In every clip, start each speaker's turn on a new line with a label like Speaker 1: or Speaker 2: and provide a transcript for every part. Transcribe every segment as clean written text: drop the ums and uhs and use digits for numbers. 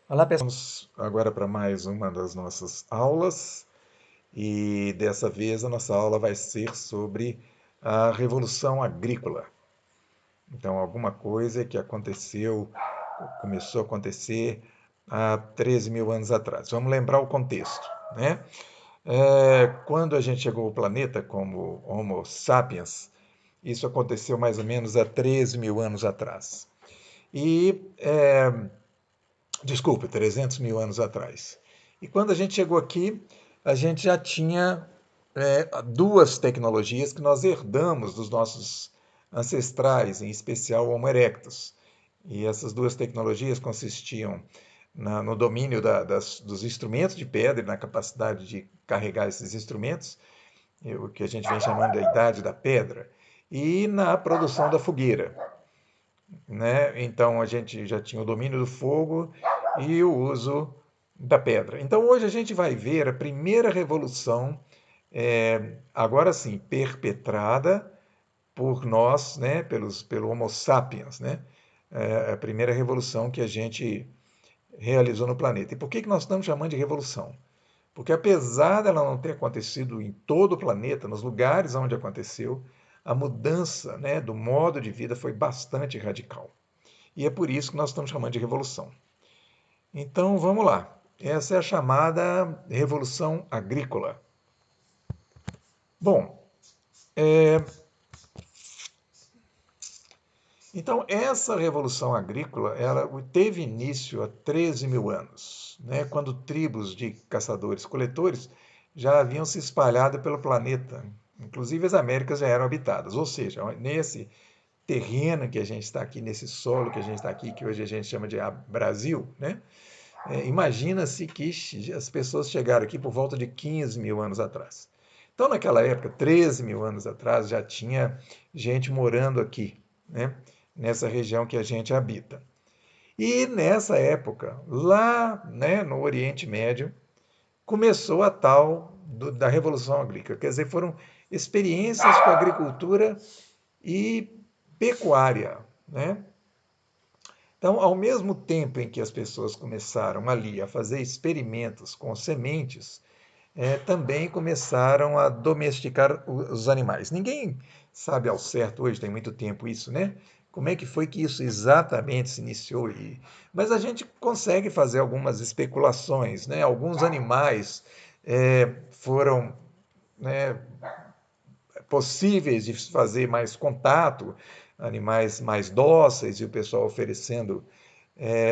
Speaker 1: Olá, pessoal. Vamos agora para mais uma das nossas aulas e dessa vez a nossa aula vai ser sobre a Revolução Agrícola. Então, alguma coisa que aconteceu, começou a acontecer há 13 mil anos atrás. Vamos lembrar o contexto, né? Quando a gente chegou ao planeta como Homo sapiens, isso aconteceu mais ou menos há 13 mil anos atrás. Desculpe, 300 mil anos atrás. E quando a gente chegou aqui, a gente já tinha duas tecnologias que nós herdamos dos nossos ancestrais, em especial o Homo erectus. E essas duas tecnologias consistiam no domínio dos instrumentos de pedra, na capacidade de carregar esses instrumentos, o que a gente vem chamando de idade da pedra, e na produção da fogueira, né? Então a gente já tinha o domínio do fogo e o uso da pedra. Então hoje a gente vai ver a primeira revolução, agora sim, perpetrada por nós, né, pelo Homo sapiens, né? A primeira revolução que a gente realizou no planeta. E por que nós estamos chamando de revolução? Porque apesar dela não ter acontecido em todo o planeta, nos lugares onde aconteceu, a mudança, né, do modo de vida foi bastante radical. E é por isso que nós estamos chamando de revolução. Então vamos lá. Essa é a chamada Revolução Agrícola. Bom, então essa Revolução Agrícola ela teve início há 13 mil anos, né, quando tribos de caçadores-coletores já haviam se espalhado pelo planeta. Inclusive as Américas já eram habitadas, ou seja, nesse terreno que a gente está aqui, nesse solo que a gente está aqui, que hoje a gente chama de Brasil, né? Imagina-se que as pessoas chegaram aqui por volta de 15 mil anos atrás. Então, naquela época, 13 mil anos atrás, já tinha gente morando aqui, né? Nessa região que a gente habita. E nessa época, lá, né, no Oriente Médio, começou a tal da Revolução Agrícola. Quer dizer, foram experiências com agricultura e pecuária, né? Então, ao mesmo tempo em que as pessoas começaram ali a fazer experimentos com sementes, também começaram a domesticar os animais. Ninguém sabe ao certo hoje, tem muito tempo isso, né? Como é que foi que isso exatamente se iniciou? Mas a gente consegue fazer algumas especulações, né? Alguns animais foram, né, possíveis de fazer mais contato, animais mais dóceis e o pessoal oferecendo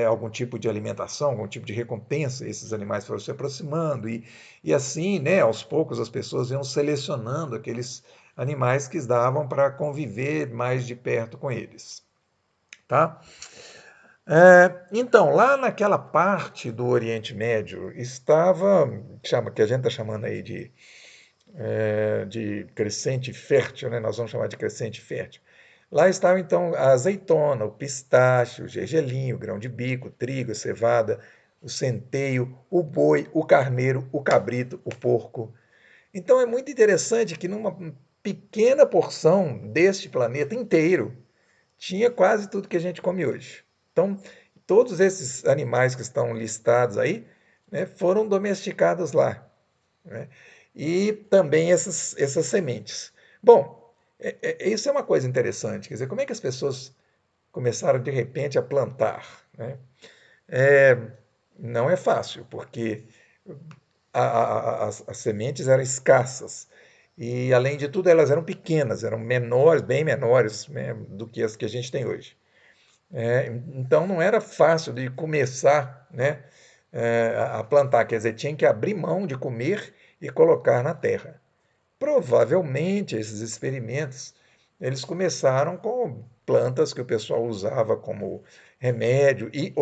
Speaker 1: algum tipo de alimentação, algum tipo de recompensa, esses animais foram se aproximando e assim, né, aos poucos as pessoas iam selecionando aqueles animais que davam para conviver mais de perto com eles, tá? Então, lá naquela parte do Oriente Médio estava, que a gente está chamando aí de crescente fértil, né? Nós vamos chamar de crescente fértil. Lá estava então a azeitona, o pistache, o gergelim, o grão de bico, o trigo, a cevada, o centeio, o boi, o carneiro, o cabrito, o porco. Então é muito interessante que numa pequena porção deste planeta inteiro tinha quase tudo que a gente come hoje. Então, todos esses animais que estão listados aí, né, foram domesticados lá, né? E também essas sementes. Bom, isso é uma coisa interessante, quer dizer, como é que as pessoas começaram de repente a plantar, né? É, não é fácil, porque as sementes eram escassas e, além de tudo, elas eram pequenas, eram menores, bem menores, né, do que as que a gente tem hoje. Então não era fácil de começar, né, a plantar, quer dizer, tinha que abrir mão de comer e colocar na terra. Provavelmente esses experimentos eles começaram com plantas que o pessoal usava como remédio e,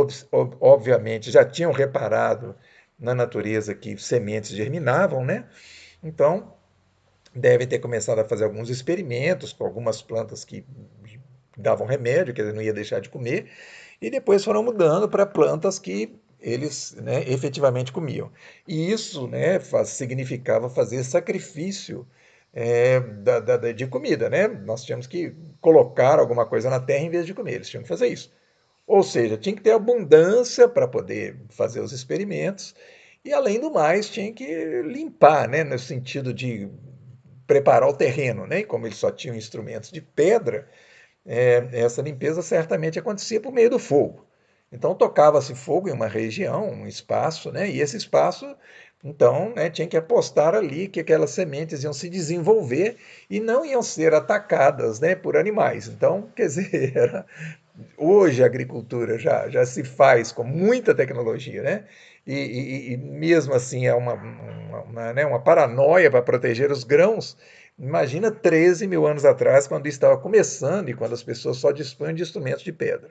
Speaker 1: obviamente, já tinham reparado na natureza que sementes germinavam, né? Então, devem ter começado a fazer alguns experimentos com algumas plantas que davam remédio, que ele não ia deixar de comer, e depois foram mudando para plantas que eles, né, efetivamente comiam. E isso, né, significava fazer sacrifício de comida, né? Nós tínhamos que colocar alguma coisa na terra em vez de comer, eles tinham que fazer isso. Ou seja, tinha que ter abundância para poder fazer os experimentos e, além do mais, tinha que limpar, né, no sentido de preparar o terreno, né? E como eles só tinham instrumentos de pedra, essa limpeza certamente acontecia por meio do fogo. Então tocava-se fogo em uma região, um espaço, né? E esse espaço, então, né, tinha que apostar ali que aquelas sementes iam se desenvolver e não iam ser atacadas, né, por animais. Então, quer dizer, hoje a agricultura já se faz com muita tecnologia, né? E mesmo assim é né, uma paranoia para proteger os grãos. Imagina 13 mil anos atrás, quando estava começando e quando as pessoas só dispunham de instrumentos de pedra.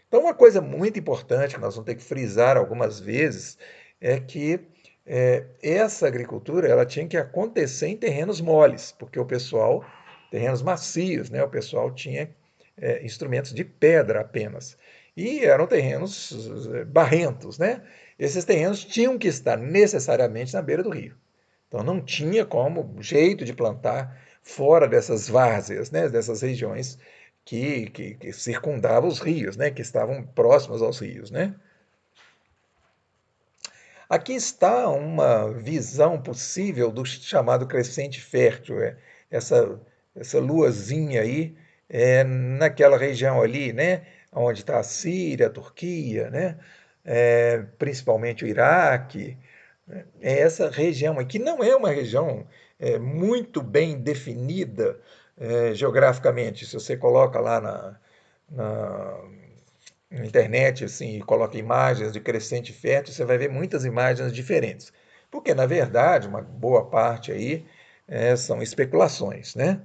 Speaker 1: Então, uma coisa muito importante que nós vamos ter que frisar algumas vezes é que essa agricultura ela tinha que acontecer em terrenos moles, porque o pessoal, terrenos macios, né? O pessoal tinha instrumentos de pedra apenas. E eram terrenos barrentos, né? Esses terrenos tinham que estar necessariamente na beira do rio. Então não tinha como jeito de plantar fora dessas várzeas, né? Dessas regiões que circundavam os rios, né? Que estavam próximos aos rios, né? Aqui está uma visão possível do chamado crescente fértil, essa, essa luazinha aí, naquela região ali, né, onde está a Síria, a Turquia, né, principalmente o Iraque, né, é essa região aqui não é uma região muito bem definida geograficamente. Se você coloca lá na na internet assim, e coloca imagens de crescente fértil, você vai ver muitas imagens diferentes. Porque, na verdade, uma boa parte aí são especulações, né?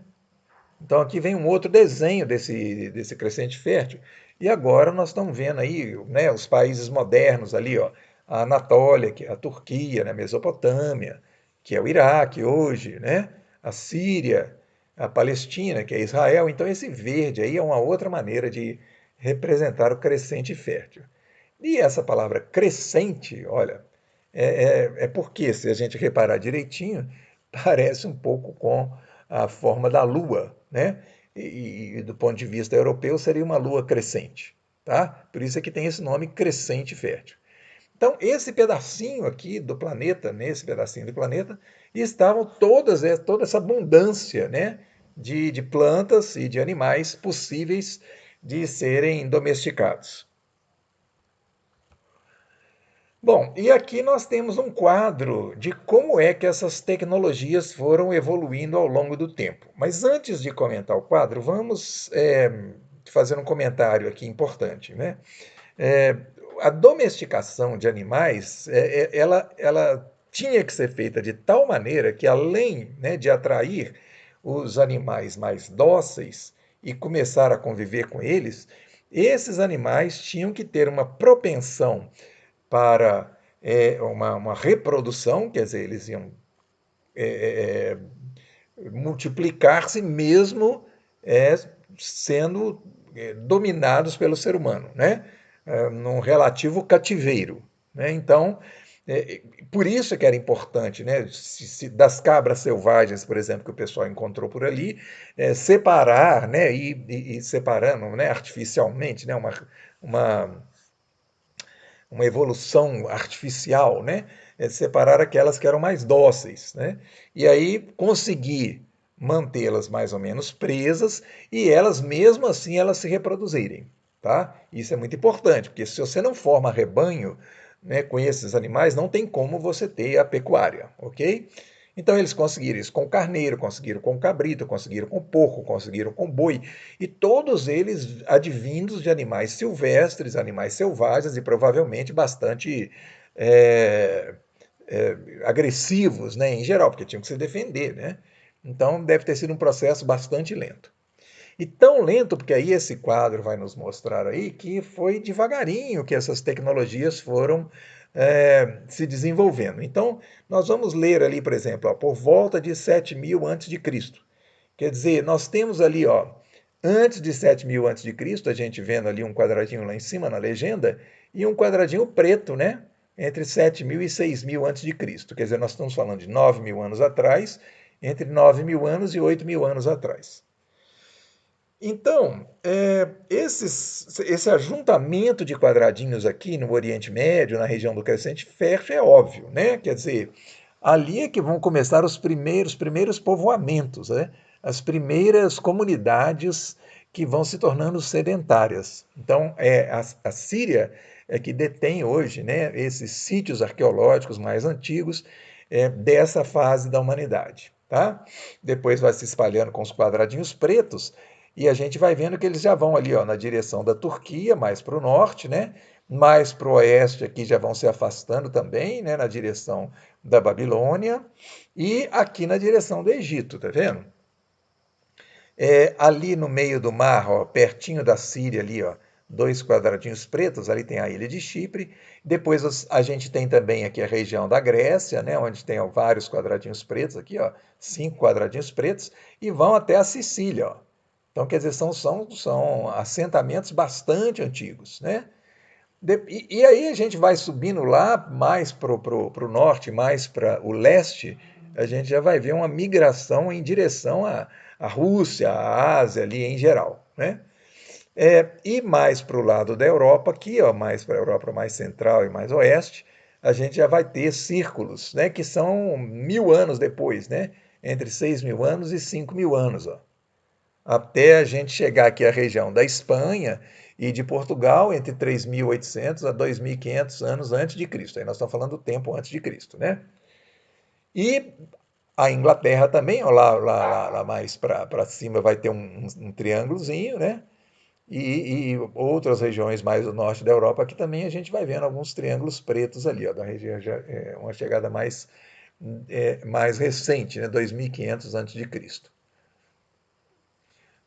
Speaker 1: Então aqui vem um outro desenho desse crescente fértil. E agora nós estamos vendo aí, né, os países modernos ali, ó, a Anatólia, que é a Turquia, né, a Mesopotâmia, que é o Iraque hoje, né, a Síria, a Palestina, que é Israel. Então esse verde aí é uma outra maneira de representar o crescente fértil. E essa palavra crescente, olha, é porque, se a gente reparar direitinho, parece um pouco com a forma da Lua, né? E do ponto de vista europeu, seria uma Lua crescente, tá? Por isso é que tem esse nome crescente fértil. Então, esse pedacinho aqui do planeta, nesse pedacinho do planeta, estavam toda essa abundância, né, de plantas e de animais possíveis de serem domesticados. Bom, e aqui nós temos um quadro de como é que essas tecnologias foram evoluindo ao longo do tempo. Mas antes de comentar o quadro, vamos fazer um comentário aqui importante, né? É, a domesticação de animais, ela tinha que ser feita de tal maneira que, além, né, de atrair os animais mais dóceis e começar a conviver com eles, esses animais tinham que ter uma propensão para uma reprodução, quer dizer, eles iam multiplicar-se mesmo é, sendo dominados pelo ser humano, né? Num relativo cativeiro. Né? Então, por isso que era importante, né? Das cabras selvagens, por exemplo, que o pessoal encontrou por ali, separar, né? E separando, né? Artificialmente, né? Uma, uma evolução artificial, né? Separar aquelas que eram mais dóceis, né? E aí conseguir mantê-las mais ou menos presas e elas mesmo assim elas se reproduzirem, tá? Isso é muito importante, porque se você não forma rebanho, né, com esses animais, não tem como você ter a pecuária, ok? Então eles conseguiram isso com o carneiro, conseguiram com o cabrito, conseguiram com o porco, conseguiram com o boi, e todos eles advindos de animais silvestres, animais selvagens e provavelmente bastante é, agressivos, né, em geral, porque tinham que se defender, né? Então deve ter sido um processo bastante lento. E tão lento, porque aí esse quadro vai nos mostrar aí que foi devagarinho que essas tecnologias foram se desenvolvendo. Então, nós vamos ler ali, por exemplo, ó, por volta de 7000 a.C. Quer dizer, nós temos ali, ó, antes de 7000 a.C., a gente vendo ali um quadradinho lá em cima na legenda, e um quadradinho preto, né? Entre 7000 e 6000 a.C. Quer dizer, nós estamos falando de 9000 anos atrás, entre 9000 anos e 8000 anos atrás. Então, esse ajuntamento de quadradinhos aqui no Oriente Médio, na região do Crescente Fértil, é óbvio, né? Quer dizer, ali é que vão começar os primeiros povoamentos, né? As primeiras comunidades que vão se tornando sedentárias. Então, a Síria é que detém hoje, né, esses sítios arqueológicos mais antigos dessa fase da humanidade. Tá? Depois vai se espalhando com os quadradinhos pretos e a gente vai vendo que eles já vão ali ó, na direção da Turquia, mais para o norte, né? Mais para o oeste aqui já vão se afastando também, né? Na direção da Babilônia e aqui na direção do Egito, tá vendo? Ali no meio do mar, ó, pertinho da Síria ali, ó, dois quadradinhos pretos, ali tem a ilha de Chipre. Depois a gente tem também aqui a região da Grécia, né, onde tem ó, vários quadradinhos pretos aqui, ó, 5 quadradinhos pretos, e vão até a Sicília, ó. Então, quer dizer, são assentamentos bastante antigos, né? E aí a gente vai subindo lá mais para o norte, mais para o leste, a gente já vai ver uma migração em direção à Rússia, à Ásia ali em geral, né? E mais para o lado da Europa, aqui, ó, mais para a Europa mais central e mais oeste, a gente já vai ter círculos, né, que são 1000 anos depois, né? Entre 6.000 anos e 5.000 anos, ó, até a gente chegar aqui à região da Espanha e de Portugal entre 3.800 a 2.500 anos antes de Cristo. Aí nós estamos falando do tempo antes de Cristo, né? E a Inglaterra também, ó, lá mais para cima vai ter um triângulozinho, né? E outras regiões mais do norte da Europa, que também a gente vai vendo alguns triângulos pretos ali, ó, da região, uma chegada mais recente, né? 2.500 antes de Cristo.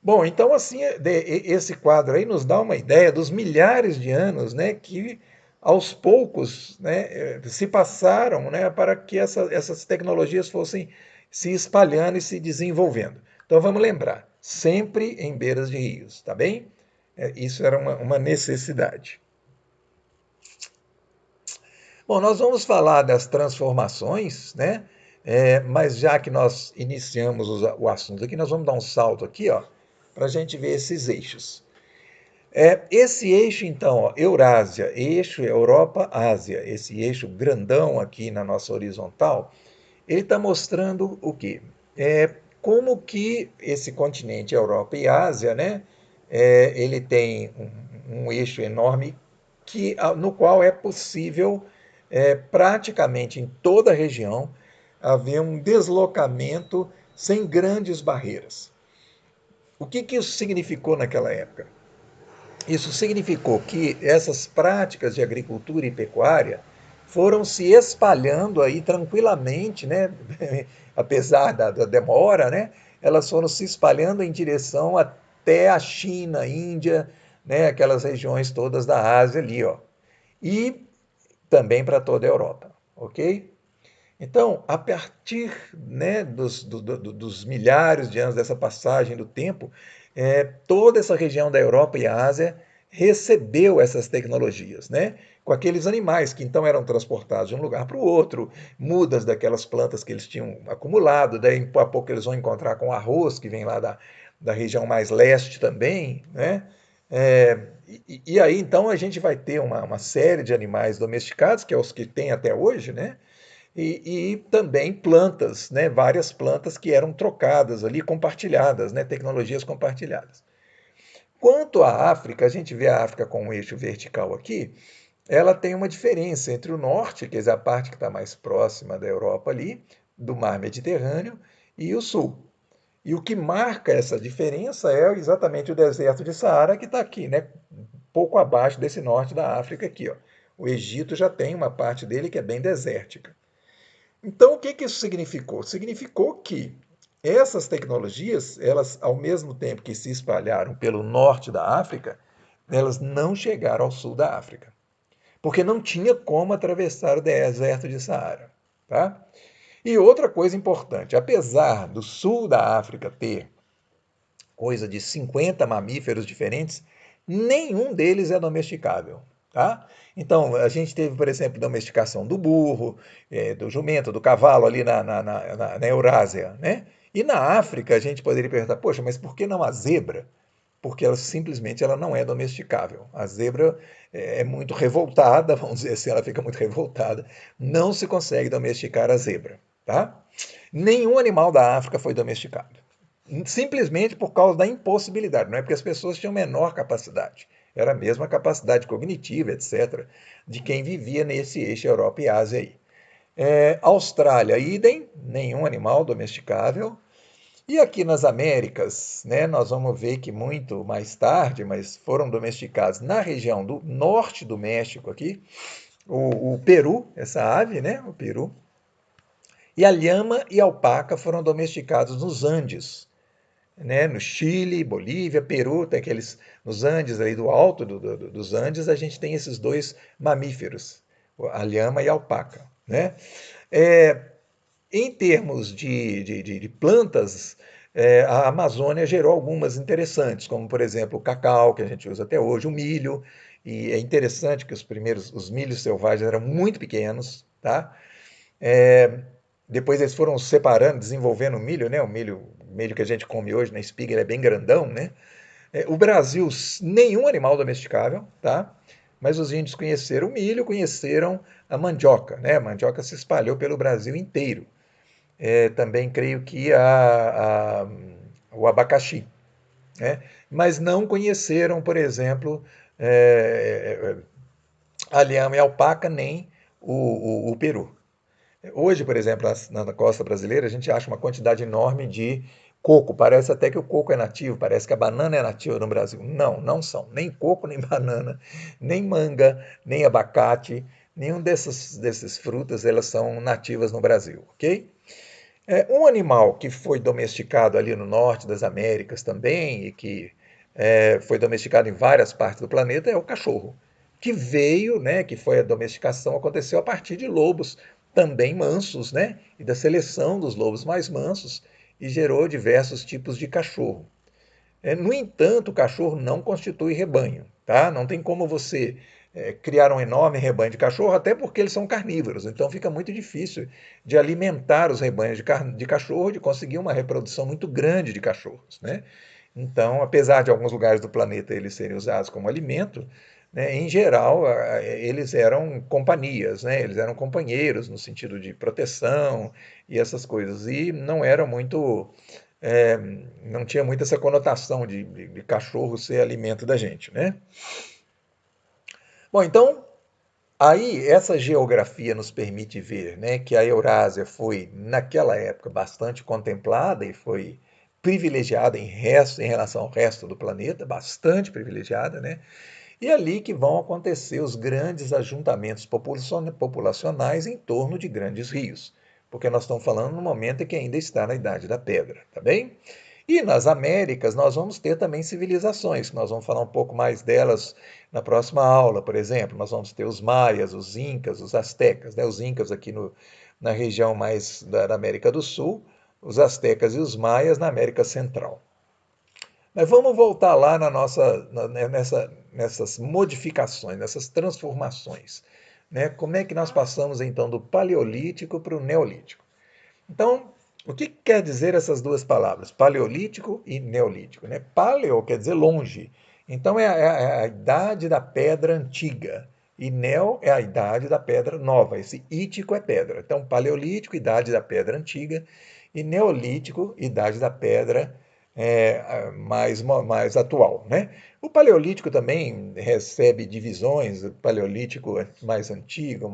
Speaker 1: Bom, então assim, esse quadro aí nos dá uma ideia dos milhares de anos, né, que aos poucos, né, se passaram, né, para que essas tecnologias fossem se espalhando e se desenvolvendo. Então vamos lembrar, sempre em beiras de rios, tá bem? Isso era uma necessidade. Bom, nós vamos falar das transformações, né? Mas já que nós iniciamos o assunto aqui, nós vamos dar um salto aqui, ó, para a gente ver esses eixos. Esse eixo, então, ó, Eurásia, eixo Europa-Ásia, esse eixo grandão aqui na nossa horizontal, ele está mostrando o quê? Como que esse continente, Europa e Ásia, né, ele tem um eixo enorme no qual é possível, praticamente em toda a região, haver um deslocamento sem grandes barreiras. O que, que isso significou naquela época? Isso significou que essas práticas de agricultura e pecuária foram se espalhando aí tranquilamente, né? Apesar da demora, né? Elas foram se espalhando em direção até a China, Índia, né? Aquelas regiões todas da Ásia ali, ó. E também para toda a Europa, ok? Então, a partir, né, dos milhares de anos dessa passagem do tempo, toda essa região da Europa e Ásia recebeu essas tecnologias, né? Com aqueles animais que então eram transportados de um lugar para o outro, mudas daquelas plantas que eles tinham acumulado, daí a pouco eles vão encontrar com arroz, que vem lá da região mais leste também, né? E aí então a gente vai ter uma série de animais domesticados, que é os que tem até hoje, né? E também plantas, né? Várias plantas que eram trocadas ali, compartilhadas, né? Tecnologias compartilhadas. Quanto à África, a gente vê a África com um eixo vertical aqui, ela tem uma diferença entre o norte, que é a parte que está mais próxima da Europa ali, do mar Mediterrâneo, e o sul. E o que marca essa diferença é exatamente o deserto de Saara, que está aqui, né? Pouco abaixo desse norte da África aqui, ó. O Egito já tem uma parte dele que é bem desértica. Então, o que que isso significou? Significou que essas tecnologias, elas, ao mesmo tempo que se espalharam pelo norte da África, elas não chegaram ao sul da África, porque não tinha como atravessar o deserto de Saara, tá? E outra coisa importante, apesar do sul da África ter coisa de 50 mamíferos diferentes, nenhum deles é domesticável. Tá? Então, a gente teve, por exemplo, domesticação do burro, do jumento, do cavalo ali na Eurásia. Né? E na África, a gente poderia perguntar, poxa, mas por que não a zebra? porque ela simplesmente ela não é domesticável. A zebra é muito revoltada, vamos dizer assim, ela fica muito revoltada. Não se consegue domesticar a zebra, tá? Nenhum animal da África foi domesticado. Simplesmente por causa da impossibilidade, não é porque as pessoas tinham menor capacidade. Era a mesma capacidade cognitiva, etc., de quem vivia nesse eixo Europa e Ásia aí. Austrália, idem, nenhum animal domesticável. E aqui nas Américas, né, nós vamos ver que muito mais tarde, mas foram domesticados na região do norte do México aqui, o peru, essa ave, né, o peru, e a lhama e a alpaca foram domesticados nos Andes, né, no Chile, Bolívia, Peru, tem aqueles nos Andes ali do alto dos Andes, a gente tem esses dois mamíferos, a lhama e a alpaca, né? É, Em termos de plantas, a Amazônia gerou algumas interessantes, como por exemplo o cacau, que a gente usa até hoje, o milho, e é interessante que os milhos selvagens eram muito pequenos, tá? É, Depois eles foram separando, desenvolvendo o milho, né? O milho que a gente come hoje na espiga, ele é bem grandão, né? O Brasil, nenhum animal domesticável, tá? Mas os índios conheceram o milho, conheceram a mandioca, né? A mandioca se espalhou pelo Brasil inteiro. Também creio que o abacaxi, né? Mas não conheceram, por exemplo, a lhama e a alpaca, nem o peru. Hoje, por exemplo, na costa brasileira, a gente acha uma quantidade enorme de coco. Parece até que o coco é nativo, parece que a banana é nativa no Brasil. Não, não são. Nem coco, nem banana, nem manga, nem abacate, nenhum desses frutas, elas são nativas no Brasil, ok? Um animal que foi domesticado ali no norte das Américas também, e que foi domesticado em várias partes do planeta, é o cachorro, que veio, né, que foi a domesticação, aconteceu a partir de lobos também mansos, né, e da seleção dos lobos mais mansos, e gerou diversos tipos de cachorro. No entanto, o cachorro não constitui rebanho, tá? Não tem como você criar um enorme rebanho de cachorro, até porque eles são carnívoros, então fica muito difícil de alimentar os rebanhos de cachorro, de conseguir uma reprodução muito grande de cachorros, né? Então, apesar de alguns lugares do planeta eles serem usados como alimento, né, em geral, eles eram companhias, né? Eles eram companheiros no sentido de proteção e essas coisas, e não eram muito é, não tinha muito essa conotação de cachorro ser alimento da gente, né? Bom, então, aí essa geografia nos permite ver, né, que a Eurásia foi, naquela época, bastante contemplada e foi privilegiada em relação ao resto do planeta, bastante privilegiada, né? E é ali que vão acontecer os grandes ajuntamentos populacionais em torno de grandes rios, porque nós estamos falando no momento em que ainda está na Idade da Pedra, tá bem? E nas Américas nós vamos ter também civilizações, que nós vamos falar um pouco mais delas na próxima aula, por exemplo. Nós vamos ter os maias, os incas, os astecas, né? Os incas aqui na região mais da América do Sul, os astecas e os maias na América Central. Mas vamos voltar lá nessas modificações, nessas transformações. Né? Como é que nós passamos então do Paleolítico para o Neolítico? Então, o que quer dizer essas duas palavras, paleolítico e neolítico? Né? Paleo quer dizer longe, então é a idade da pedra antiga, e neo é a idade da pedra nova, esse ítico é pedra. Então, paleolítico, idade da pedra antiga, e neolítico, idade da pedra mais atual. Né? O paleolítico também recebe divisões, o paleolítico mais antigo,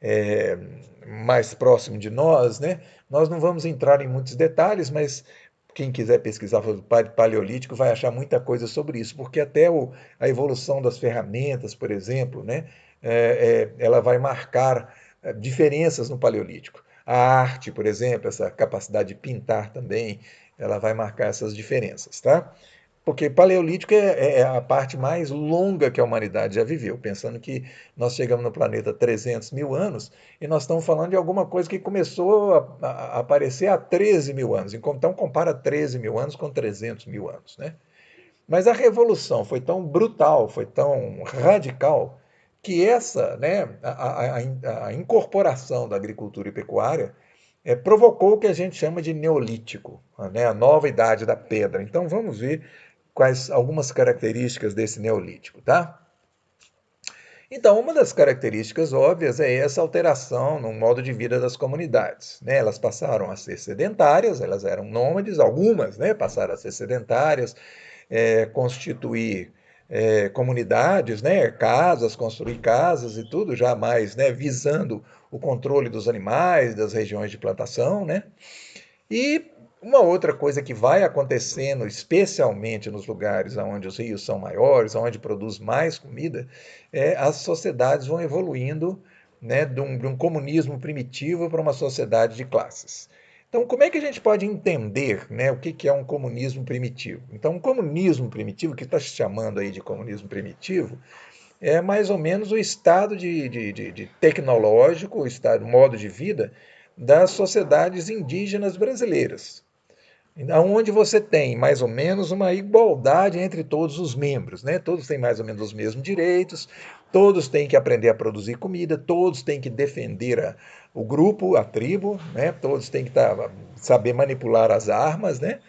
Speaker 1: é, mais próximo de nós, né? Nós não vamos entrar em muitos detalhes, mas quem quiser pesquisar sobre o Paleolítico vai achar muita coisa sobre isso, porque até a evolução das ferramentas, por exemplo, né, ela vai marcar diferenças no Paleolítico. A arte, por exemplo, essa capacidade de pintar também, ela vai marcar essas diferenças, tá? Porque Paleolítico é a parte mais longa que a humanidade já viveu, pensando que nós chegamos no planeta há 300 mil anos e nós estamos falando de alguma coisa que começou a aparecer há 13 mil anos. Então compara 13 mil anos com 300 mil anos. Né? Mas a revolução foi tão brutal, foi tão radical, que né, a incorporação da agricultura e pecuária provocou o que a gente chama de neolítico, né, a nova idade da pedra. Então vamos ver quais algumas características desse neolítico, tá? Então, uma das características óbvias é essa alteração no modo de vida das comunidades, né? Elas passaram a ser sedentárias, elas eram nômades, algumas, né, passaram a ser sedentárias, constituir comunidades, né, casas, construir casas e tudo, jamais, né, visando o controle dos animais, das regiões de plantação, né? E uma outra coisa que vai acontecendo, especialmente nos lugares onde os rios são maiores, onde produz mais comida, as sociedades vão evoluindo, né, de um comunismo primitivo para uma sociedade de classes. Então, como é que a gente pode entender, né, o que é um comunismo primitivo? Então, um comunismo primitivo, que está se chamando aí de comunismo primitivo, é mais ou menos o estado de tecnológico, o estado, modo de vida das sociedades indígenas brasileiras, onde você tem mais ou menos uma igualdade entre todos os membros, né? Todos têm mais ou menos os mesmos direitos, todos têm que aprender a produzir comida, todos têm que defender o grupo, a tribo, né? Todos têm que saber manipular as armas, né?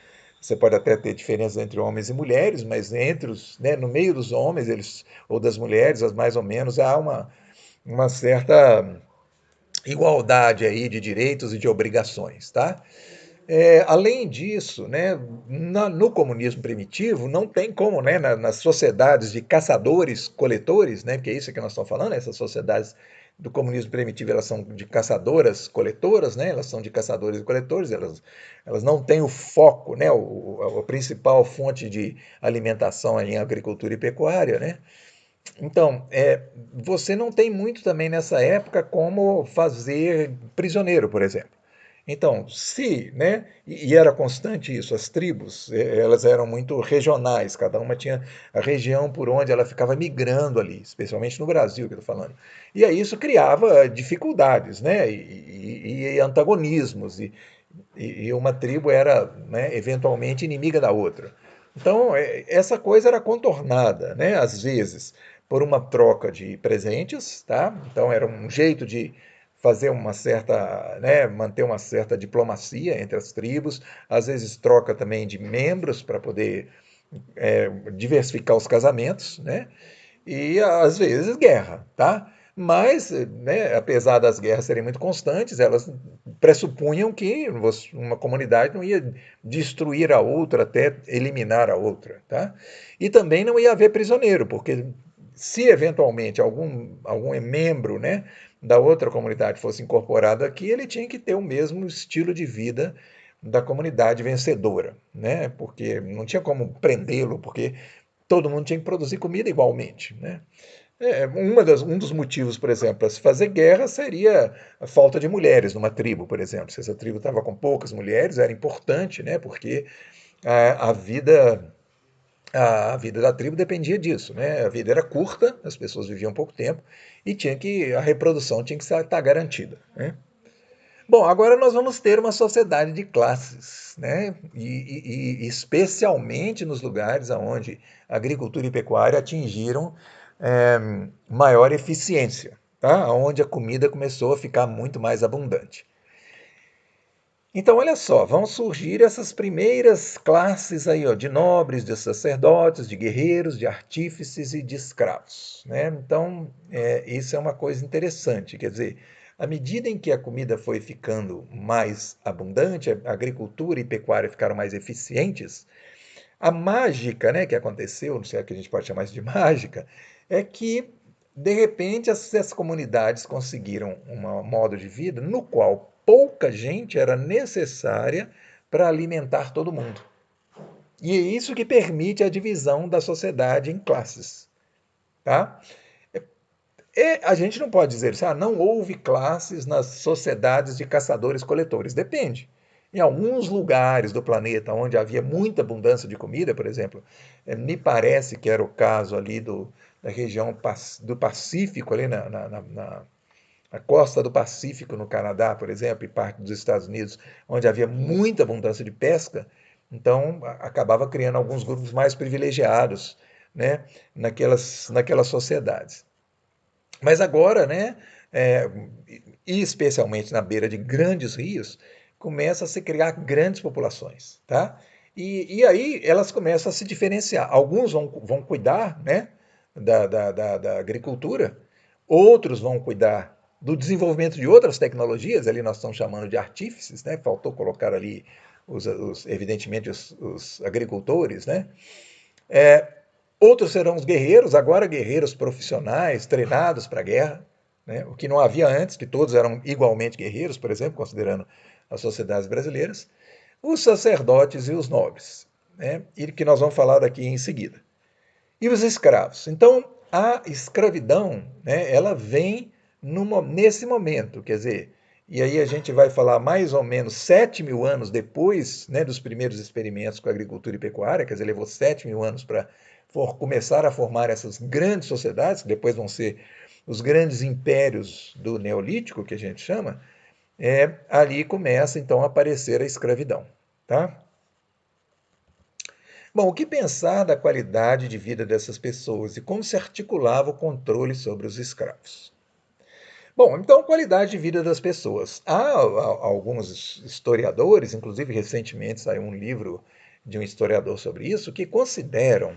Speaker 1: Você pode até ter diferenças entre homens e mulheres, mas entre os, né, no meio dos homens eles, ou das mulheres, mais ou menos, há uma certa igualdade aí de direitos e de obrigações, tá? Além disso, né, no comunismo primitivo, não tem como, né, nas sociedades de caçadores-coletores, né, porque é isso que nós estamos falando, essas sociedades do comunismo primitivo, elas são de caçadoras-coletoras, né, elas são de caçadores e coletores, elas não têm o foco, né, a principal fonte de alimentação em agricultura e pecuária, né. Então, você não tem muito também nessa época como fazer prisioneiro, por exemplo. Então, se, né, e era constante isso, as tribos, elas eram muito regionais, cada uma tinha a região por onde ela ficava migrando ali, especialmente no Brasil que eu estou falando. E aí isso criava dificuldades, né, e antagonismos, e uma tribo era, né, eventualmente inimiga da outra. Então, essa coisa era contornada, né, às vezes, por uma troca de presentes, tá? Então, era um jeito de fazer uma certa, né, manter uma certa diplomacia entre as tribos, às vezes troca também de membros para poder diversificar os casamentos, né? E às vezes guerra, tá? Mas, né, apesar das guerras serem muito constantes, elas pressupunham que uma comunidade não ia destruir a outra até eliminar a outra, tá? E também não ia haver prisioneiro, porque se eventualmente algum membro, né, da outra comunidade fosse incorporado aqui, ele tinha que ter o mesmo estilo de vida da comunidade vencedora, né? Porque não tinha como prendê-lo, porque todo mundo tinha que produzir comida igualmente, né? Um dos motivos, por exemplo, para se fazer guerra seria a falta de mulheres numa tribo, por exemplo. Se essa tribo estava com poucas mulheres, era importante, né? Porque a vida a vida da tribo dependia disso, né? A vida era curta, as pessoas viviam pouco tempo e a reprodução tinha que estar garantida, né? Bom, agora nós vamos ter uma sociedade de classes, né? E especialmente nos lugares onde agricultura e pecuária atingiram é, maior eficiência, tá? Onde a comida começou a ficar muito mais abundante. Então, olha só, vão surgir essas primeiras classes aí, ó, de nobres, de sacerdotes, de guerreiros, de artífices e de escravos, né? Então, isso é uma coisa interessante, quer dizer, à medida em que a comida foi ficando mais abundante, a agricultura e pecuária ficaram mais eficientes, a mágica, né, que aconteceu, não sei se a gente pode chamar isso de mágica, é que, de repente, essas comunidades conseguiram um modo de vida no qual pouca gente era necessária para alimentar todo mundo. E é isso que permite a divisão da sociedade em classes. Tá? A gente não pode dizer assim, não houve classes nas sociedades de caçadores-coletores. Depende. Em alguns lugares do planeta onde havia muita abundância de comida, por exemplo, me parece que era o caso ali da região do Pacífico, ali na costa do Pacífico, no Canadá, por exemplo, e parte dos Estados Unidos, onde havia muita abundância de pesca, então acabava criando alguns grupos mais privilegiados, né, naquelas sociedades. Mas agora, né, e especialmente na beira de grandes rios, começa a se criar grandes populações, tá? E aí elas começam a se diferenciar. Alguns vão cuidar, né, da agricultura, outros vão cuidar do desenvolvimento de outras tecnologias, ali nós estamos chamando de artífices, né? Faltou colocar ali, evidentemente, os agricultores, né? Outros serão os guerreiros, agora guerreiros profissionais, treinados para a guerra, né? O que não havia antes, que todos eram igualmente guerreiros, por exemplo, considerando as sociedades brasileiras, os sacerdotes e os nobres, né? E que nós vamos falar daqui em seguida. E os escravos. Então, a escravidão, né, ela vem nesse momento, quer dizer, e aí a gente vai falar mais ou menos 7.000 anos depois, né, dos primeiros experimentos com a agricultura e pecuária, quer dizer, levou 7.000 anos para começar a formar essas grandes sociedades, que depois vão ser os grandes impérios do Neolítico, que a gente chama, ali começa então a aparecer a escravidão. Tá? Bom, o que pensar da qualidade de vida dessas pessoas e como se articulava o controle sobre os escravos? Bom, então, qualidade de vida das pessoas. Há alguns historiadores, inclusive recentemente saiu um livro de um historiador sobre isso, que consideram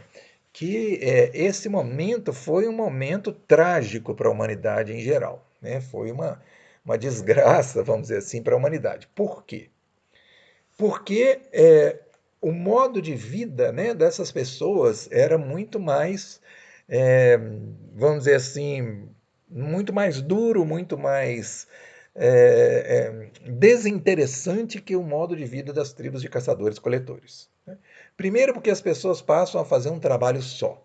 Speaker 1: que esse momento foi um momento trágico para a humanidade em geral. Né? Foi uma desgraça, vamos dizer assim, para a humanidade. Por quê? Porque o modo de vida, né, dessas pessoas era muito mais, é, vamos dizer assim, muito mais duro, muito mais desinteressante que o modo de vida das tribos de caçadores-coletores. Né? Primeiro porque as pessoas passam a fazer um trabalho só.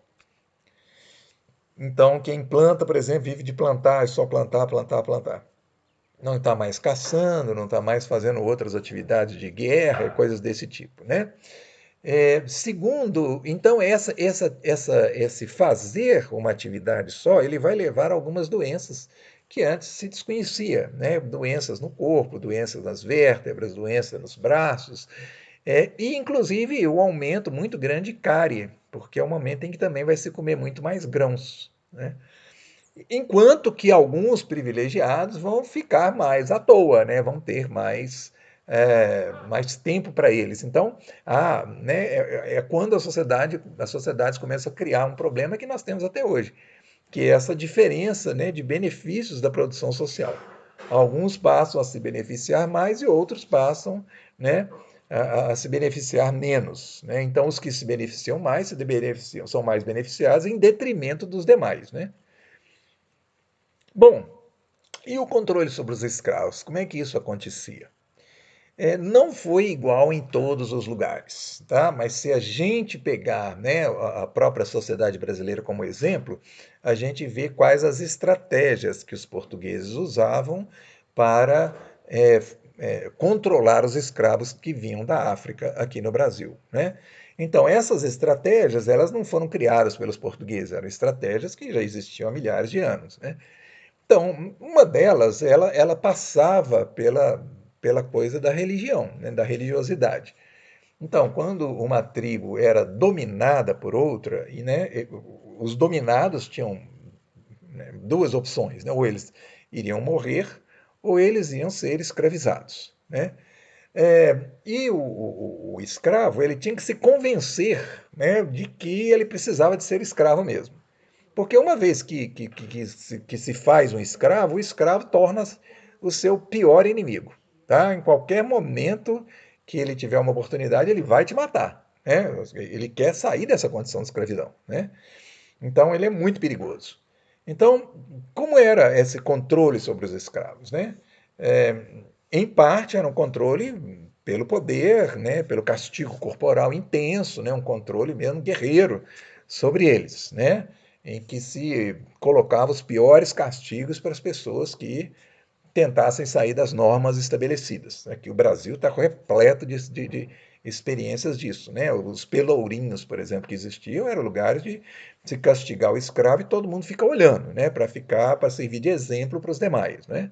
Speaker 1: Então, quem planta, por exemplo, vive de plantar, é só plantar, plantar, plantar. Não está mais caçando, não está mais fazendo outras atividades de guerra, coisas desse tipo, né? Segundo, então esse fazer uma atividade só, ele vai levar a algumas doenças que antes se desconhecia, né? Doenças no corpo, doenças nas vértebras, doenças nos braços, e inclusive o aumento muito grande de cárie, porque é um momento em que também vai se comer muito mais grãos, né? Enquanto que alguns privilegiados vão ficar mais à toa, né? Vão ter mais tempo para eles. Então, né, é quando as sociedades começam a criar um problema que nós temos até hoje, que é essa diferença, né, de benefícios da produção social. Alguns passam a se beneficiar mais e outros passam, né, a se beneficiar menos. Né? Então, os que se beneficiam mais são mais beneficiados em detrimento dos demais. Né? Bom, e o controle sobre os escravos? Como é que isso acontecia? Não foi igual em todos os lugares, tá? Mas se a gente pegar, né, a própria sociedade brasileira como exemplo, a gente vê quais as estratégias que os portugueses usavam para controlar os escravos que vinham da África aqui no Brasil, né? Então, essas estratégias, elas não foram criadas pelos portugueses, eram estratégias que já existiam há milhares de anos, né? Então, uma delas, ela passava pela coisa da religião, né, da religiosidade. Então, quando uma tribo era dominada por outra, os dominados tinham, né, duas opções, né, ou eles iriam morrer, ou eles iam ser escravizados. Né? E o escravo ele tinha que se convencer, né, de que ele precisava de ser escravo mesmo. Porque uma vez que se faz um escravo, o escravo torna o seu pior inimigo. Tá? Em qualquer momento que ele tiver uma oportunidade, ele vai te matar. Né? Ele quer sair dessa condição de escravidão. Né? Então, ele é muito perigoso. Então, como era esse controle sobre os escravos? Né? É, em parte, era um controle pelo poder, né? Pelo castigo corporal intenso, né? Um controle mesmo guerreiro sobre eles, né? Em que se colocava os piores castigos para as pessoas que tentassem sair das normas estabelecidas. Aqui o Brasil está repleto de experiências disso. Né? Os pelourinhos, por exemplo, que existiam, eram lugares de se castigar o escravo e todo mundo fica olhando, né? Para servir de exemplo para os demais. Né?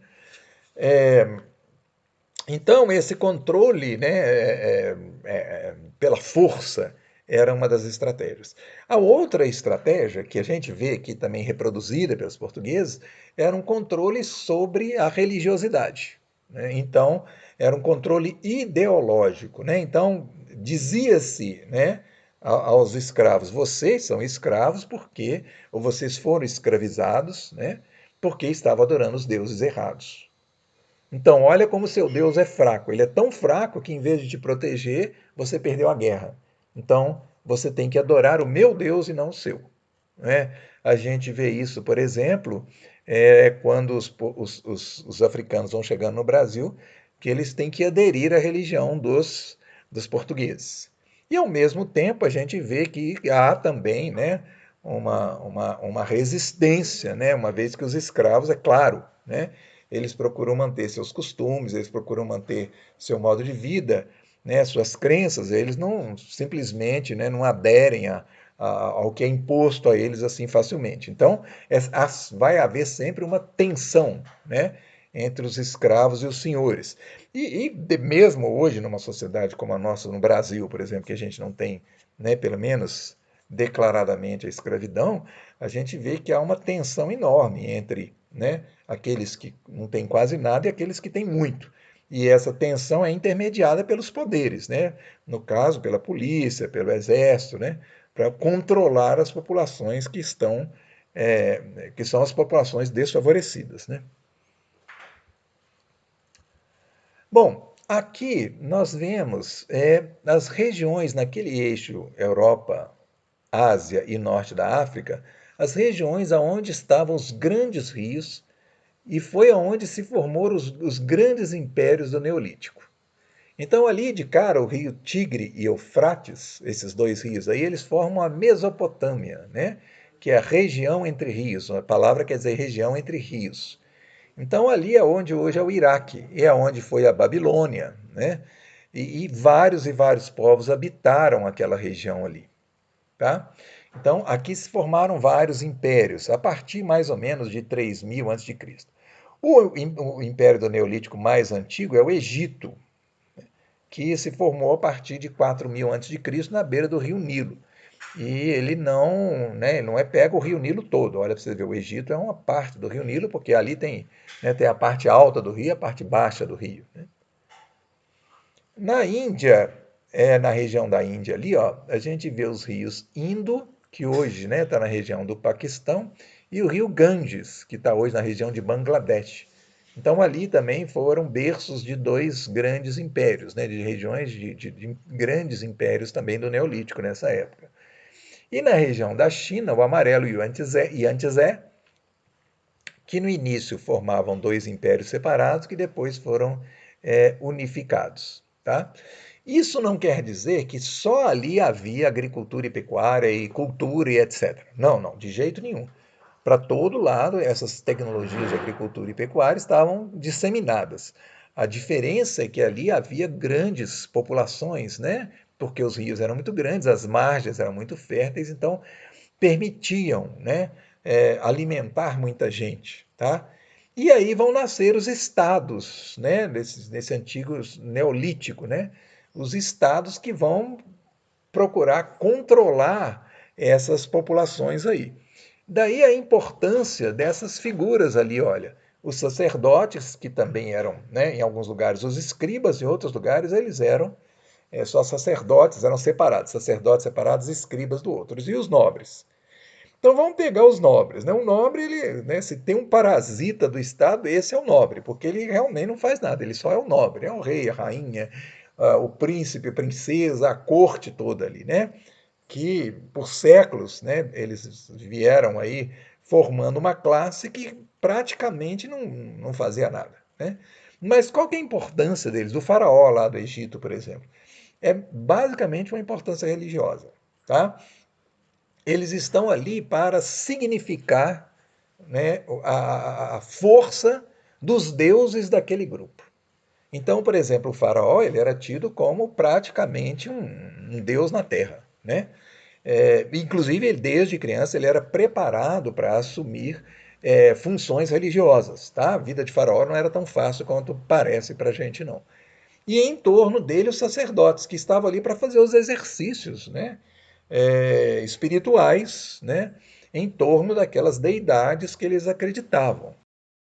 Speaker 1: Então, esse controle, né, pela força era uma das estratégias. A outra estratégia, que a gente vê aqui também reproduzida pelos portugueses, era um controle sobre a religiosidade. Né? Então, era um controle ideológico. Né? Então, dizia-se, né, aos escravos, vocês são escravos porque, ou vocês foram escravizados, né, porque estavam adorando os deuses errados. Então, olha como seu Deus é fraco. Ele é tão fraco que, em vez de te proteger, você perdeu a guerra. Então, você tem que adorar o meu Deus e não o seu. Né? A gente vê isso, por exemplo, quando os africanos vão chegando no Brasil, que eles têm que aderir à religião dos portugueses. E, ao mesmo tempo, a gente vê que há também, né, uma resistência, né, uma vez que os escravos, é claro, né, eles procuram manter seus costumes, eles procuram manter seu modo de vida, né, suas crenças, eles não simplesmente, né, não aderem ao que é imposto a eles assim facilmente. Então, vai haver sempre uma tensão, né, entre os escravos e os senhores. Mesmo hoje, numa sociedade como a nossa, no Brasil, por exemplo, que a gente não tem, né, pelo menos declaradamente a escravidão, a gente vê que há uma tensão enorme entre, né, aqueles que não têm quase nada e aqueles que têm muito. E essa tensão é intermediada pelos poderes, né? No caso, pela polícia, pelo exército, né? Para controlar as populações que são as populações desfavorecidas, né? Bom, aqui nós vemos as regiões naquele eixo Europa, Ásia e Norte da África, as regiões aonde estavam os grandes rios e foi aonde se formaram os grandes impérios do Neolítico. Então, ali de cara, o rio Tigre e Eufrates, esses dois rios aí, eles formam a Mesopotâmia, né? Que é a região entre rios. A palavra quer dizer região entre rios. Então, ali é onde hoje é o Iraque, é onde foi a Babilônia, né? E vários e vários povos habitaram aquela região ali, tá? Então, aqui se formaram vários impérios, a partir mais ou menos de 3000 a.C. O império do Neolítico mais antigo é o Egito, que se formou a partir de 4000 a.C. na beira do rio Nilo. E ele não, né, não pega o rio Nilo todo. Olha para você ver, o Egito é uma parte do rio Nilo, porque ali tem, né, tem a parte alta do rio e a parte baixa do rio. Né? Na Índia, na região da Índia ali, ó, a gente vê os rios Indo, que hoje está na região do Paquistão, e o rio Ganges, que está hoje na região de Bangladesh. Então ali também foram berços de dois grandes impérios, né, de regiões de grandes impérios também do Neolítico nessa época. E na região da China, o amarelo e o Yangtze, que no início formavam dois impérios separados, que depois foram unificados. Tá? Isso não quer dizer que só ali havia agricultura e pecuária e cultura e etc. Não, não, de jeito nenhum. Para todo lado, essas tecnologias de agricultura e pecuária estavam disseminadas. A diferença é que ali havia grandes populações, né? Porque os rios eram muito grandes, as margens eram muito férteis, então permitiam, né, alimentar muita gente, tá? E aí vão nascer os estados, né, desse antigo neolítico, né? Os estados que vão procurar controlar essas populações aí. Daí a importância dessas figuras ali, olha. Os sacerdotes, que também eram, né, em alguns lugares, os escribas, em outros lugares, eles eram só sacerdotes, eram separados, sacerdotes separados, escribas do outro. E os nobres? Então vamos pegar os nobres. Né? O nobre, ele, né, se tem um parasita do Estado, esse é o nobre, porque ele realmente não faz nada, ele só é o nobre, é o rei, a rainha, o príncipe, a princesa, a corte toda ali, né? Que por séculos, né, eles vieram aí formando uma classe que praticamente não fazia nada. Né? Mas qual que é a importância deles? Do faraó lá do Egito, por exemplo. É basicamente uma importância religiosa. Tá? Eles estão ali para significar, né, a força dos deuses daquele grupo. Então, por exemplo, o faraó ele era tido como praticamente um deus na terra. Né? Inclusive, desde criança, ele era preparado para assumir funções religiosas. Tá? A vida de faraó não era tão fácil quanto parece para a gente, não. E em torno dele os sacerdotes, que estavam ali para fazer os exercícios, né? Espirituais, né? Em torno daquelas deidades que eles acreditavam.